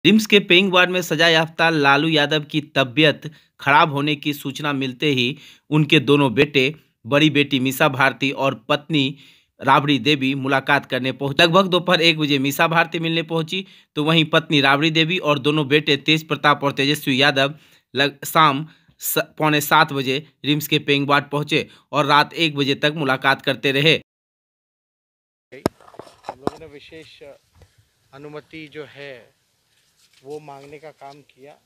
RIMS के paying ward में सजा याफ्ता लालू यादव की तबीयत खराब होने की सूचना मिलते ही उनके दोनों बेटे, बड़ी बेटी मीसा भारती और पत्नी राबड़ी देवी मुलाकात करने पहुंचे। लगभग दोपहर 1 बजे मीसा भारती मिलने पहुंची, तो वहीं पत्नी राबड़ी देवी और दोनों बेटे तेज प्रताप और तेजस्वी यादव शाम पौने 7 बजे रिम्स के पेइंग वार्ड पहुंचे और रात 1 बजे तक मुलाकात करते रहे। हम लोगों ने विशेष अनुमति जो है वो मांगने का काम किया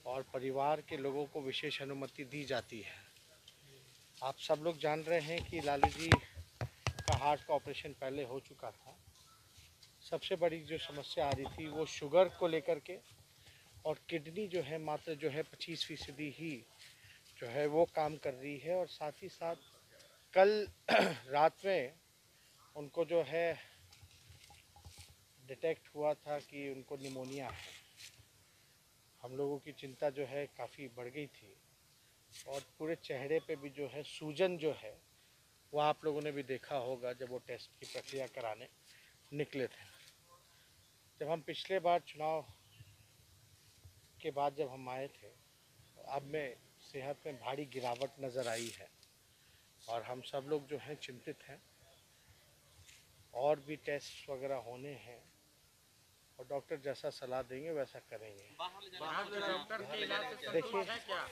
और परिवार के लोगों को विशेष अनुमति दी जाती है। आप सब लोग जान रहे हैं कि लालू जी का हार्ट का ऑपरेशन पहले हो चुका था। सबसे बड़ी जो समस्या आ रही थी वो शुगर को लेकर के, और किडनी जो है मात्र जो है 25% ही जो है वो काम कर रही है। और साथ ही साथ कल रात में उनको जो है डिटेक्ट हुआ था कि उनको निमोनिया है। हम लोगों की चिंता जो है काफ़ी बढ़ गई थी और पूरे चेहरे पे भी जो है सूजन जो है वो आप लोगों ने भी देखा होगा जब वो टेस्ट की प्रक्रिया कराने निकले थे। जब हम पिछले बार चुनाव के बाद जब हम आए थे, अब में सेहत में भारी गिरावट नज़र आई है और हम सब लोग जो हैं चिंतित हैं। और भी टेस्ट वगैरह होने हैं और डॉक्टर जैसा सलाह देंगे वैसा करेंगे।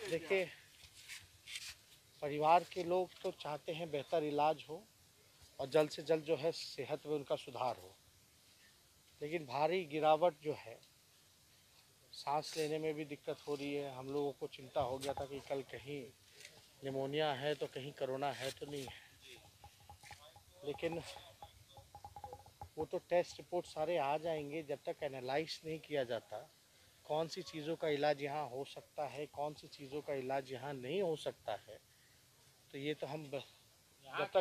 देखिए परिवार के लोग तो चाहते हैं बेहतर इलाज हो और जल्द से जल्द जो है सेहत में उनका सुधार हो, लेकिन भारी गिरावट जो है, सांस लेने में भी दिक्कत हो रही है। हम लोगों को चिंता हो गया था कि कल कहीं निमोनिया है तो कहीं कोरोना है तो नहीं है, लेकिन वो तो टेस्ट रिपोर्ट सारे आ जाएंगे। जब तक एनालाइज नहीं किया जाता कौन सी चीज़ों का इलाज यहाँ हो सकता है, कौन सी चीज़ों का इलाज यहाँ नहीं हो सकता है, तो ये तो हम जब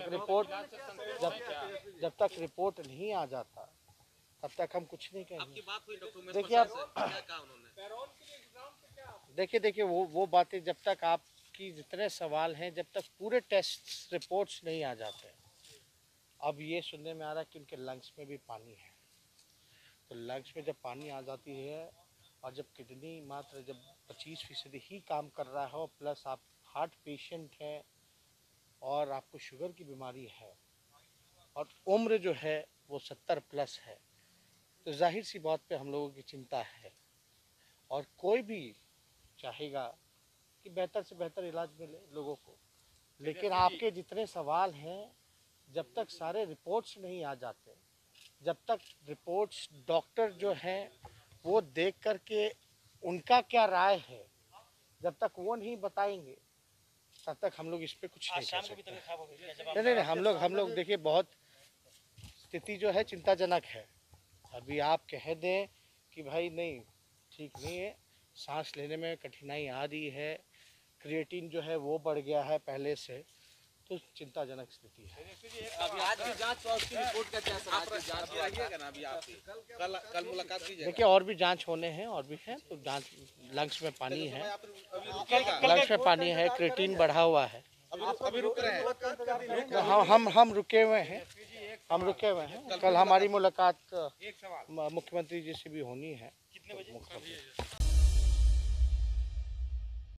तक रिपोर्ट नहीं आ जाता तब तक हम कुछ नहीं कहेंगे। देखिए वो बातें जब तक आपकी जितने सवाल हैं, जब तक पूरे टेस्ट रिपोर्ट्स नहीं आ जाते। अब ये सुनने में आ रहा है कि उनके लंग्स में भी पानी है, तो लंग्स में जब पानी आ जाती है और जब किडनी मात्र जब 25% ही काम कर रहा हो, प्लस आप हार्ट पेशेंट हैं और आपको शुगर की बीमारी है और उम्र जो है वो 70+ है, तो जाहिर सी बात पे हम लोगों की चिंता है। और कोई भी चाहेगा कि बेहतर से बेहतर इलाज मिले लोगों को, लेकिन आपके जितने सवाल हैं जब तक सारे रिपोर्ट्स नहीं आ जाते, जब तक रिपोर्ट्स डॉक्टर जो हैं वो देख कर के उनका क्या राय है, जब तक वो नहीं बताएंगे तब तक हम लोग इस पे कुछ नहीं कह सकते। नहीं, हम लोग देखिए बहुत स्थिति जो है चिंताजनक है। अभी आप कह दें कि भाई नहीं ठीक नहीं है, सांस लेने में कठिनाई आ रही है, क्रिएटिन जो है वो बढ़ गया है पहले से, तो चिंताजनक स्थिति है। आज की जांच और उसकी रिपोर्ट का क्या सर? आज की जांच आइएगा ना अभी आपकी कल मुलाकात कीजिएगा। देखिए और भी जांच होने हैं और भी हैं, तो जांच लंग्स में पानी है, लंग्स में पानी है, क्रिएटिन बढ़ा हुआ है। अभी रुक रहे हैं? हम रुके हुए हैं, कल हमारी मुलाकात मुख्यमंत्री जी से भी होनी है।